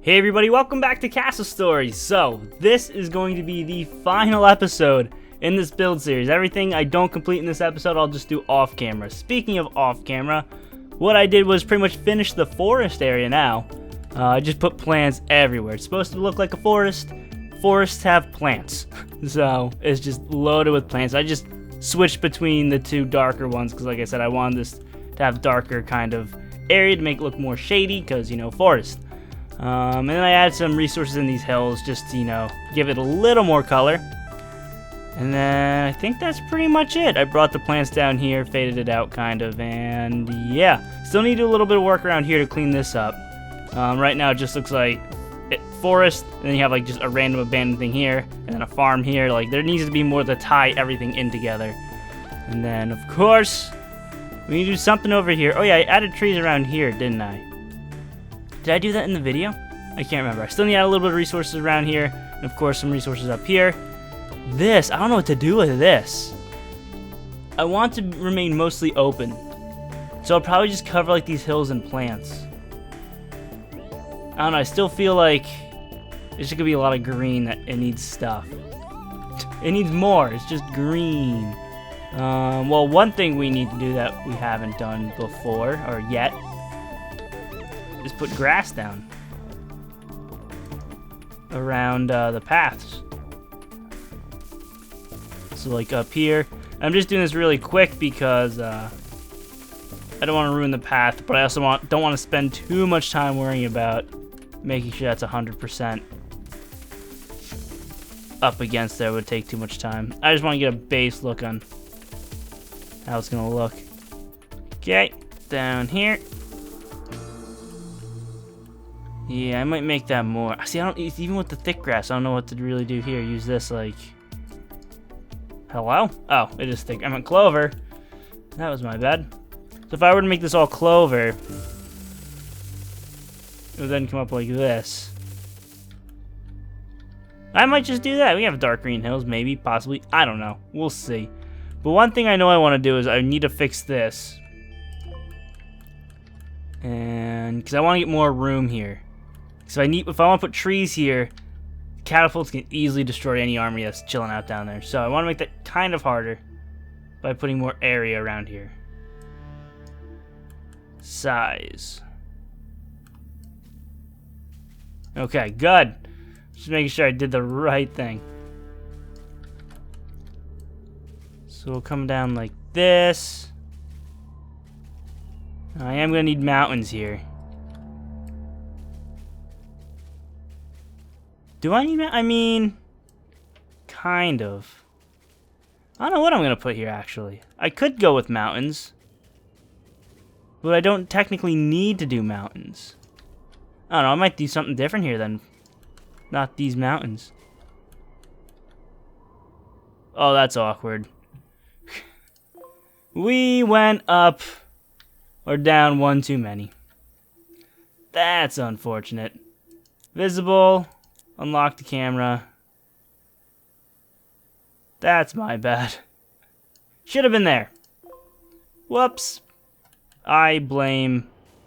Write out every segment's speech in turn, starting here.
Hey everybody, welcome back to Castle Stories. So, this is going to be the final episode in this build series. Everything I don't complete in this episode, I'll just do off camera. Speaking of off camera, what I did was pretty much finish the forest area now. I just put plants everywhere. It's supposed to look like a forest. Forests have plants. So, it's just loaded with plants. I just switched between the two darker ones because, like I said, I wanted this to have darker kind of area to make it look more shady because, you know, forest. And then I added some resources in these hills just to, you know, give it a little more color. And then I think that's pretty much it. I brought the plants down here, faded it out kind of, and yeah. Still need to do a little bit of work around here to clean this up. Right now it just looks like forest, and then you have like just a random abandoned thing here, and then a farm here. Like there needs to be more to tie everything in together. And then of course, we need to do something over here. Oh yeah, I added trees around here, didn't I? Did I do that in the video? I can't remember. I still need to add a little bit of resources around here. And of course, some resources up here. This, I don't know what to do with this. I want to remain mostly open. So I'll probably just cover like these hills and plants. I don't know, I still feel like there's just gonna be a lot of green that it needs stuff. It needs more, it's just green. Well, one thing we need to do that we haven't done before, or yet, is put grass down around the paths. So like up here, I'm just doing this really quick because I don't want to ruin the path, but I also don't want to spend too much time worrying about making sure that's 100% up against there. It would take too much time. I just want to get a base look on how it's gonna look. Okay, down here. Yeah, I might make that more. See, I don't even with the thick grass. I don't know what to really do here. Use this like. Hello? Oh, it is thick. I meant clover. That was my bad. So if I were to make this all clover, it would then come up like this. I might just do that. We have dark green hills, maybe, possibly. I don't know. We'll see. But one thing I know I want to do is I need to fix this. And because I want to get more room here. So if I want to put trees here, catapults can easily destroy any army that's chilling out down there. So I want to make that kind of harder by putting more area around here. Size. Okay, good. Just making sure I did the right thing. So we'll come down like this. I am going to need mountains here. Do I need I mean, kind of. I don't know what I'm going to put here, actually. I could go with mountains. But I don't technically need to do mountains. I don't know, I might do something different here then. Not these mountains. Oh, that's awkward. We went up or down one too many. That's unfortunate. Visible. Unlock the camera. That's my bad. Should have been there. Whoops. I blame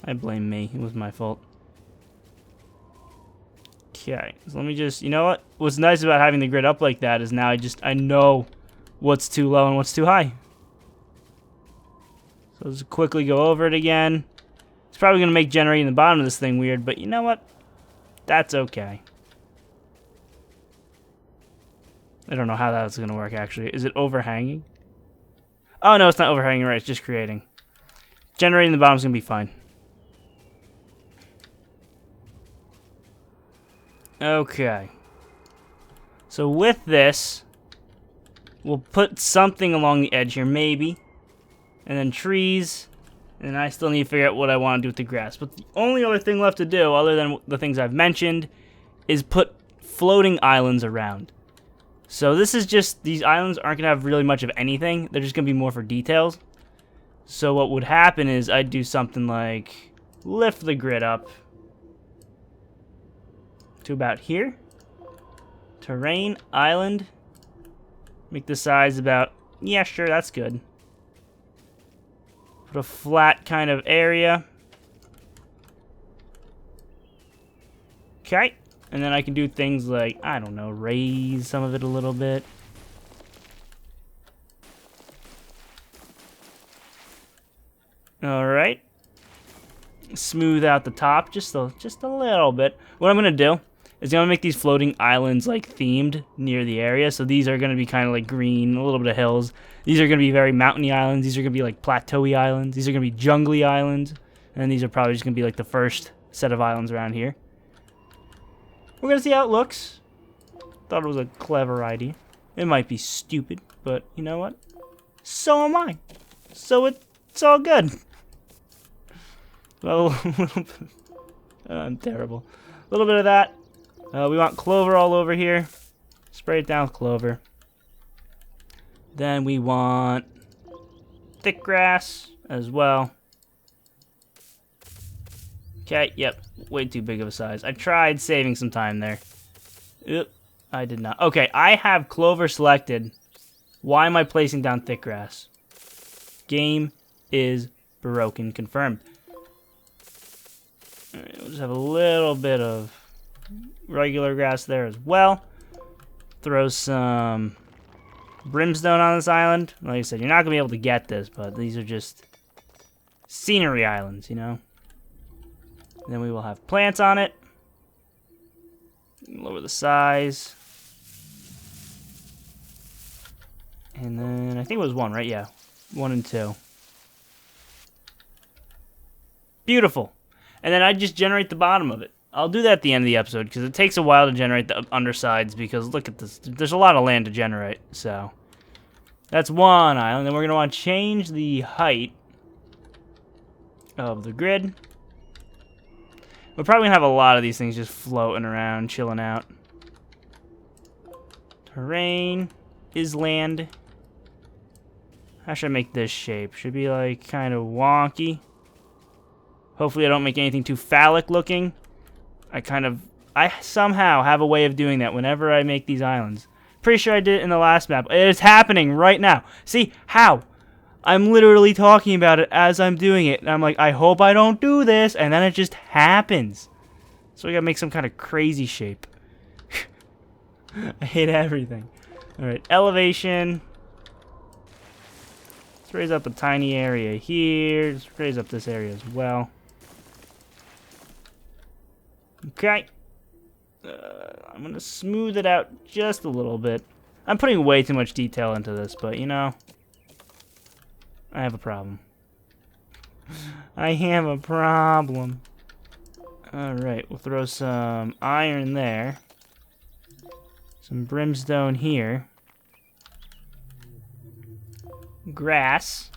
me. It was my fault. Okay, so let me just, you know what? What's nice about having the grid up like that is now I know what's too low and what's too high. So let's quickly go over it again. It's probably going to make generating the bottom of this thing weird, but you know what? That's okay. I don't know how that's going to work, actually. Is it overhanging? Oh, no, it's not overhanging, right? It's just creating. Generating the bottom's going to be fine. Okay. So with this, we'll put something along the edge here, maybe. And then trees. And I still need to figure out what I want to do with the grass. But the only other thing left to do, other than the things I've mentioned, is put floating islands around. So this is just, these islands aren't going to have really much of anything. They're just going to be more for details. So what would happen is I'd do something like lift the grid up to about here. Terrain, island. Make the size about, yeah, sure, that's good. Put a flat kind of area. Okay. And then I can do things like, I don't know, raise some of it a little bit. Alright. Smooth out the top just a little bit. What I'm going to do is I'm going to make these floating islands like themed near the area. So these are going to be kind of like green, a little bit of hills. These are going to be very mountainy islands. These are going to be like plateauy islands. These are going to be jungly islands. And these are probably just going to be like the first set of islands around here. We're going to see how it looks. Thought it was a clever idea. It might be stupid, but you know what? So am I. So it's all good. Well, I'm terrible. A little bit of that. We want clover all over here. Spray it down with clover. Then we want thick grass as well. Okay, yep, way too big of a size. I tried saving some time there. Oop, I did not. Okay, I have clover selected. Why am I placing down thick grass? Game is broken, confirmed. Alright, we'll just have a little bit of regular grass there as well. Throw some brimstone on this island. Like I said, you're not going to be able to get this, but these are just scenery islands, you know? Then we will have plants on it. Lower the size. And then, I think it was 1, right? Yeah, 1 and 2. Beautiful. And then I just generate the bottom of it. I'll do that at the end of the episode, because it takes a while to generate the undersides, because look at this. There's a lot of land to generate, so. That's one island. Then we're going to want to change the height of the grid. We're probably going to have a lot of these things just floating around, chilling out. Terrain is land. How should I make this shape? Should be like kind of wonky. Hopefully I don't make anything too phallic looking. I somehow have a way of doing that whenever I make these islands. Pretty sure I did it in the last map. It is happening right now. See? How? I'm literally talking about it as I'm doing it. And I'm like, I hope I don't do this. And then it just happens. So we gotta make some kind of crazy shape. I hate everything. Alright, elevation. Let's raise up a tiny area here. Let's raise up this area as well. Okay. I'm going to smooth it out just a little bit. I'm putting way too much detail into this, but you know, I have a problem. I have a problem. Alright, we'll throw some iron there. Some brimstone here. Grass.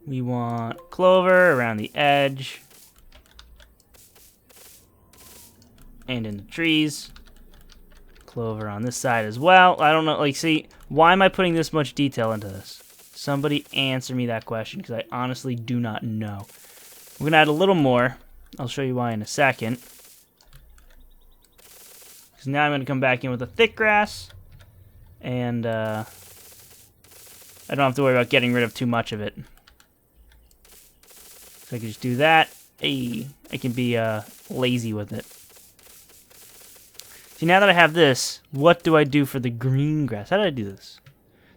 We want clover around the edge. And in the trees. Clover on this side as well. I don't know, like, see, why am I putting this much detail into this? Somebody answer me that question, because I honestly do not know. We're going to add a little more. I'll show you why in a second. Because now I'm going to come back in with the thick grass. And, I don't have to worry about getting rid of too much of it. So I can just do that. Hey, I can be, lazy with it. See, now that I have this, what do I do for the green grass? How did I do this?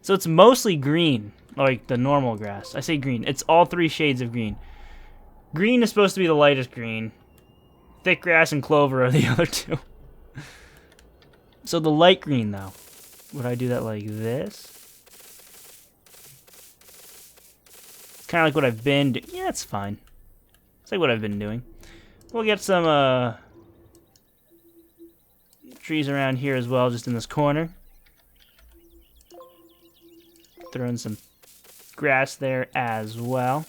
So it's mostly green, like the normal grass. I say green. It's all 3 shades of green. Green is supposed to be the lightest green. Thick grass and clover are the other 2. So the light green, though. Would I do that like this? It's kind of like what I've been doing. Yeah, it's fine. It's like what I've been doing. We'll get some, trees around here as well, just in this corner. Throw in some grass there as well.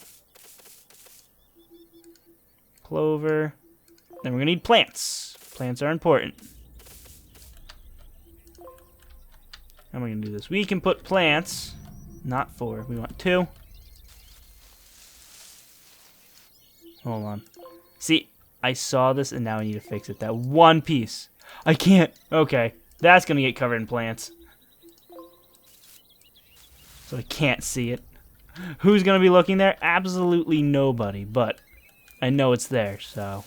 Clover. Then we're gonna need plants. Plants are important. How am I gonna do this? We can put plants, not 4. We want 2. Hold on. See, I saw this and now I need to fix it. That one piece. I can't. Okay. That's going to get covered in plants. So I can't see it. Who's going to be looking there? Absolutely nobody. But I know it's there, so.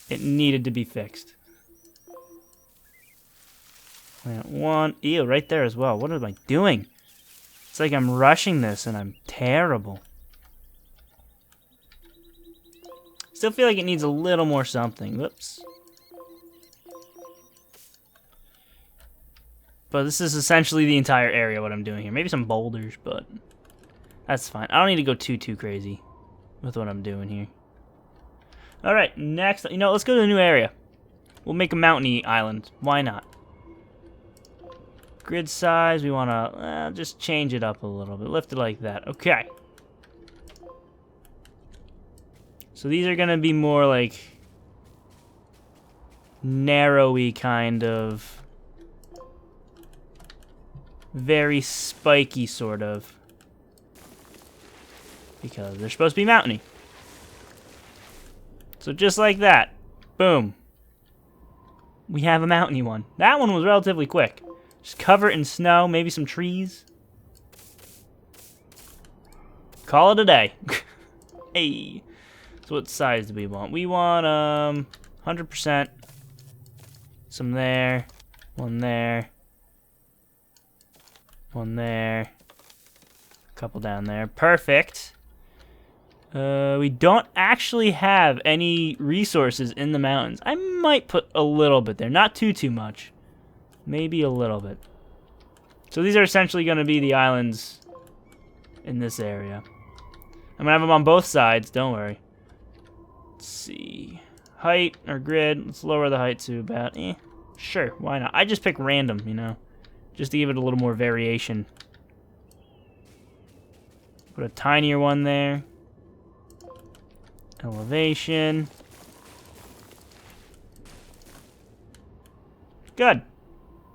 It needed to be fixed. Plant one. Ew, right there as well. What am I doing? It's like I'm rushing this and I'm terrible. Still feel like it needs a little more something. Whoops. But this is essentially the entire area what I'm doing here. Maybe some boulders, but that's fine. I don't need to go too crazy with what I'm doing here. Alright, next, you know, let's go to a new area. We'll make a mountainy island. Why not? Grid size, we want to just change it up a little bit. Lift it like that. Okay. So these are going to be more like narrowy kind of, very spiky sort of, because they're supposed to be mountainy. So just like that, boom, we have a mountainy one. That one was relatively quick. Just cover it in snow, maybe some trees. Call it a day. Hey. So what size do we want? We want 100%. Some there, one there, one there, a couple down there. Perfect. We don't actually have any resources in the mountains. I might put a little bit there, not too much. Maybe a little bit. So these are essentially going to be the islands in this area. I'm going to have them on both sides, don't worry. Let's see. Height, or grid, let's lower the height to about, sure, why not? I just pick random, you know, just to give it a little more variation. Put a tinier one there. Elevation. Good.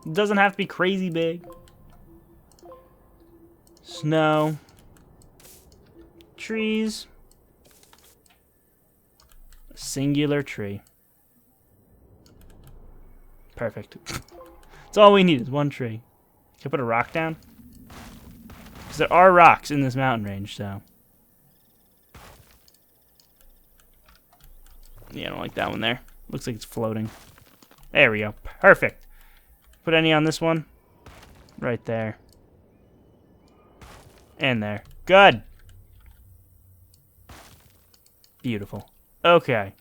It doesn't have to be crazy big. Snow. Trees. A singular tree. Perfect. That's all we need is one tree. Can I put a rock down? Because there are rocks in this mountain range, so. Yeah, I don't like that one there. Looks like it's floating. There we go. Perfect. Put any on this one? Right there. And there. Good. Beautiful. Okay.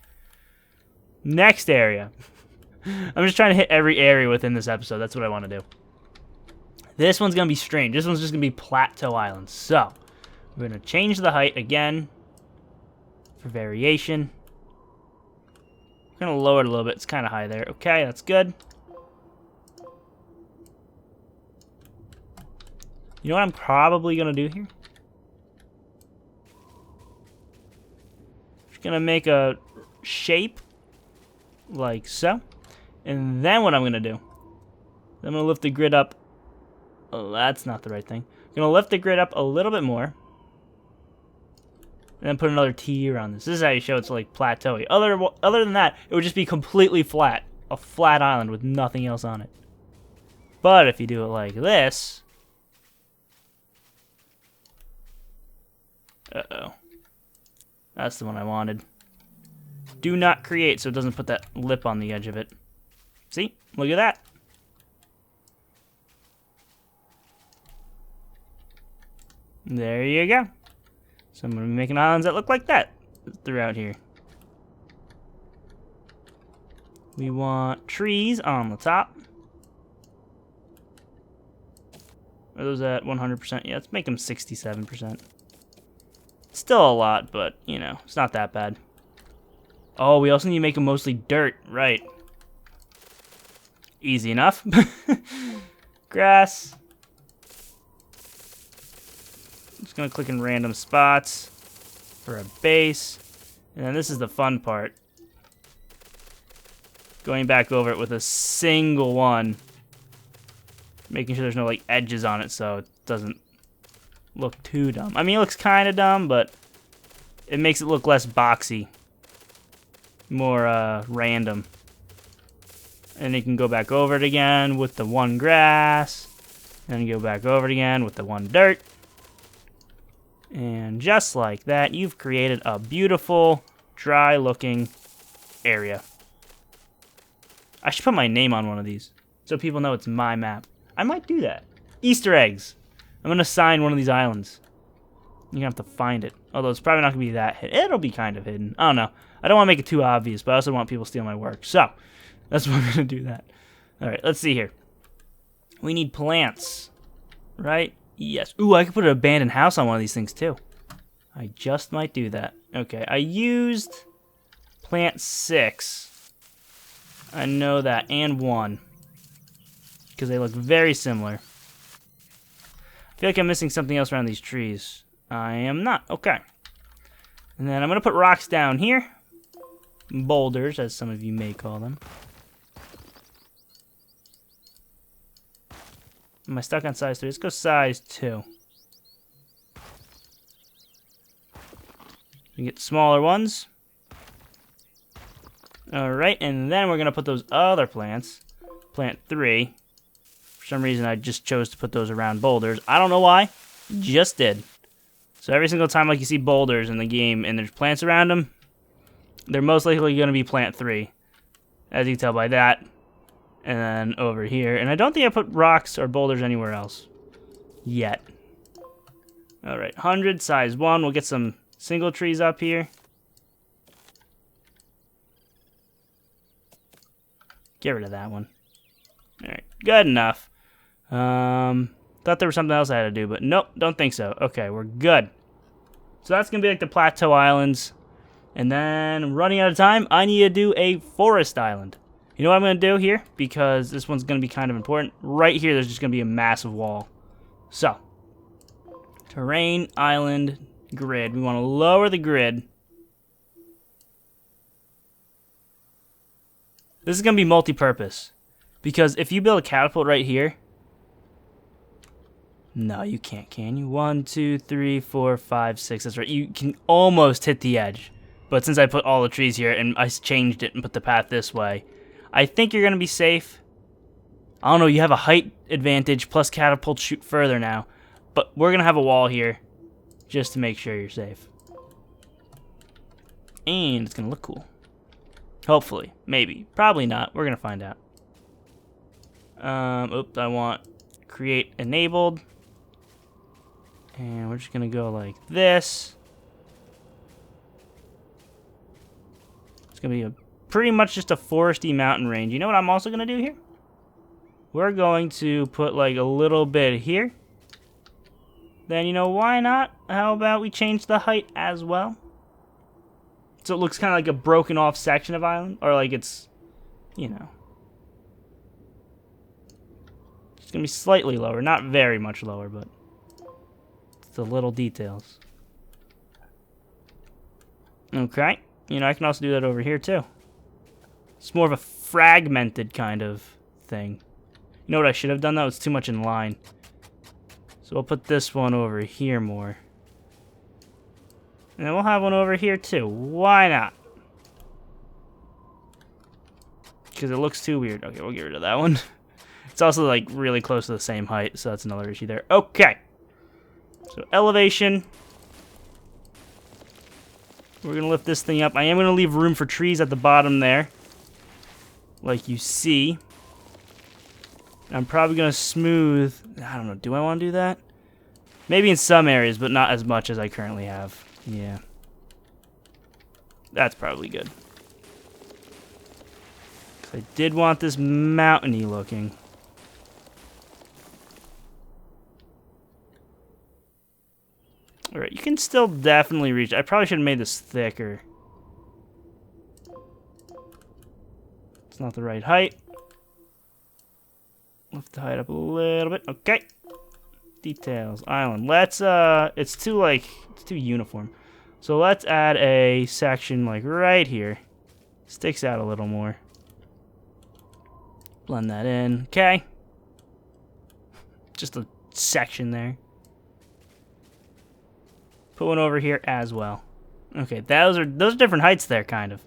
Next area. I'm just trying to hit every area within this episode. That's what I want to do. This one's going to be strange. This one's just going to be Plateau Island. So, we're going to change the height again for variation. I'm going to lower it a little bit. It's kind of high there. Okay, that's good. You know what I'm probably going to do here? Just going to make a shape like so. And then what I'm going to do, I'm going to lift the grid up. Oh, that's not the right thing. I'm going to lift the grid up a little bit more. And then put another T around this. This is how you show it's like plateauy. Other than that, it would just be completely flat. A flat island with nothing else on it. But if you do it like this. Uh-oh. That's the one I wanted. Do not create so it doesn't put that lip on the edge of it. See? Look at that. There you go. So I'm going to be making islands that look like that throughout here. We want trees on the top. Are those at 100%? Yeah, let's make them 67%. Still a lot, but, you know, it's not that bad. Oh, we also need to make them mostly dirt. Right. Easy enough. Grass. Just going to click in random spots for a base. And then this is the fun part. Going back over it with a single one. Making sure there's no like edges on it so it doesn't look too dumb. I mean, it looks kind of dumb, but it makes it look less boxy. More random. And you can go back over it again with the one grass. And go back over it again with the one dirt. And just like that, you've created a beautiful, dry-looking area. I should put my name on one of these so people know it's my map. I might do that. Easter eggs. I'm going to sign one of these islands. You're going to have to find it. Although it's probably not going to be that hidden. It'll be kind of hidden. I don't know. I don't want to make it too obvious, but I also want people to steal my work. So, that's why I'm going to do that. Alright, let's see here. We need plants. Right? Yes. Ooh, I could put an abandoned house on one of these things, too. I just might do that. Okay, I used plant 6. I know that. And 1. Because they look very similar. I feel like I'm missing something else around these trees. I am not. Okay. And then I'm going to put rocks down here. Boulders, as some of you may call them. Am I stuck on size 3? Let's go size 2. We get smaller ones. Alright, and then we're going to put those other plants. Plant 3. For some reason, I just chose to put those around boulders. I don't know why. Just did. So every single time like you see boulders in the game and there's plants around them, they're most likely going to be plant 3. As you can tell by that. And then over here. And I don't think I put rocks or boulders anywhere else. Yet. Alright, 100, size 1. We'll get some single trees up here. Get rid of that one. Alright, good enough. Thought there was something else I had to do, but nope, don't think so. Okay, we're good. So that's going to be like the Plateau Islands. And then, I'm running out of time, I need to do a Forest Island. You know what I'm going to do here? Because this one's going to be kind of important. Right here, there's just going to be a massive wall. So, terrain, island, grid. We want to lower the grid. This is going to be multi-purpose. Because if you build a catapult right here... No, you can't, can you? 1, 2, 3, 4, 5, 6. That's right. You can almost hit the edge. But since I put all the trees here and I changed it and put the path this way, I think you're going to be safe. I don't know. You have a height advantage plus catapults shoot further now. But we're going to have a wall here just to make sure you're safe. And it's going to look cool. Hopefully. Maybe. Probably not. We're going to find out. Oops. I want create enabled. And we're just going to go like this. It's going to be pretty much just a foresty mountain range. You know what I'm also going to do here? We're going to put like a little bit here. Then, you know, why not? How about we change the height as well? So it looks kind of like a broken off section of island. Or like it's, you know. It's going to be slightly lower. Not very much lower, but it's the little details. Okay. You know, I can also do that over here too. It's more of a fragmented kind of thing. You know what I should have done though? It's too much in line. So we'll put this one over here more. And then we'll have one over here too. Why not? Because it looks too weird. Okay, we'll get rid of that one. It's also like really close to the same height, so that's another issue there. Okay. So elevation. We're going to lift this thing up. I am going to leave room for trees at the bottom there. Like you see. I'm probably going to smooth... I don't know. Do I want to do that? Maybe in some areas, but not as much as I currently have. Yeah. That's probably good. 'Cause I did want this mountainy looking. Alright, you can still definitely reach. I probably should have made this thicker. It's not the right height. Lift the height up a little bit. Okay. Details. Island. Let's, it's too uniform. So let's add a section like right here. Sticks out a little more. Blend that in. Okay. Just a section there. Put one over here as well. Okay, those are different heights there, kind of.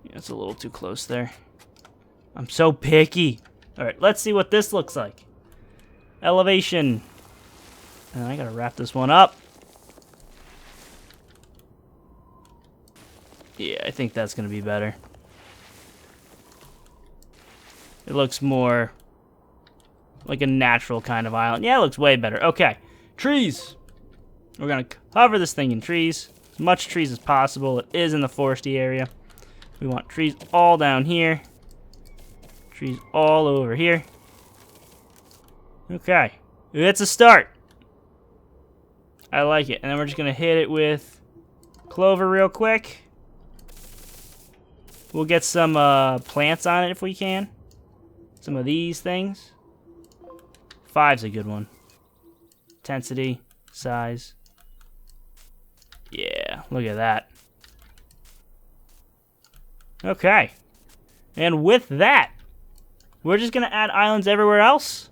Yeah, it's a little too close there. I'm so picky. Alright, let's see what this looks like. Elevation. And I gotta wrap this one up. Yeah, I think that's gonna be better. it looks more like a natural kind of island. Yeah, it looks way better. Okay, trees. We're gonna cover this thing in trees. As much trees as possible. It is in the foresty area. We want trees all down here. Trees all over here. Okay, it's a start. I like it. And then we're just gonna hit it with clover real quick. We'll get some plants on it if we can. Some of these things. 5's a good one. Intensity, size. Yeah, look at that. Okay. And with that, we're just going to add islands everywhere else.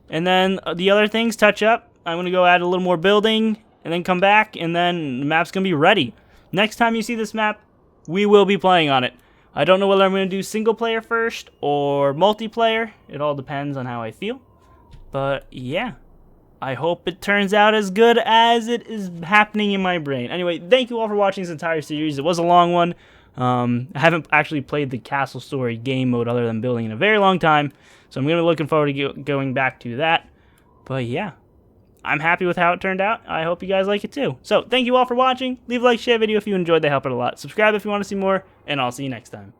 And then the other things touch up. I'm going to go add a little more building and then come back, and then the map's going to be ready. Next time you see this map, we will be playing on it. I don't know whether I'm going to do single player first or multiplayer. It all depends on how I feel. But yeah, I hope it turns out as good as it is happening in my brain. Anyway, thank you all for watching this entire series. It was a long one. I haven't actually played the Castle Story game mode other than building in a very long time. So I'm going to be looking forward to going back to that. But yeah, I'm happy with how it turned out. I hope you guys like it too. So thank you all for watching. Leave a like, share a video if you enjoyed. They help it a lot. Subscribe if you want to see more. And I'll see you next time.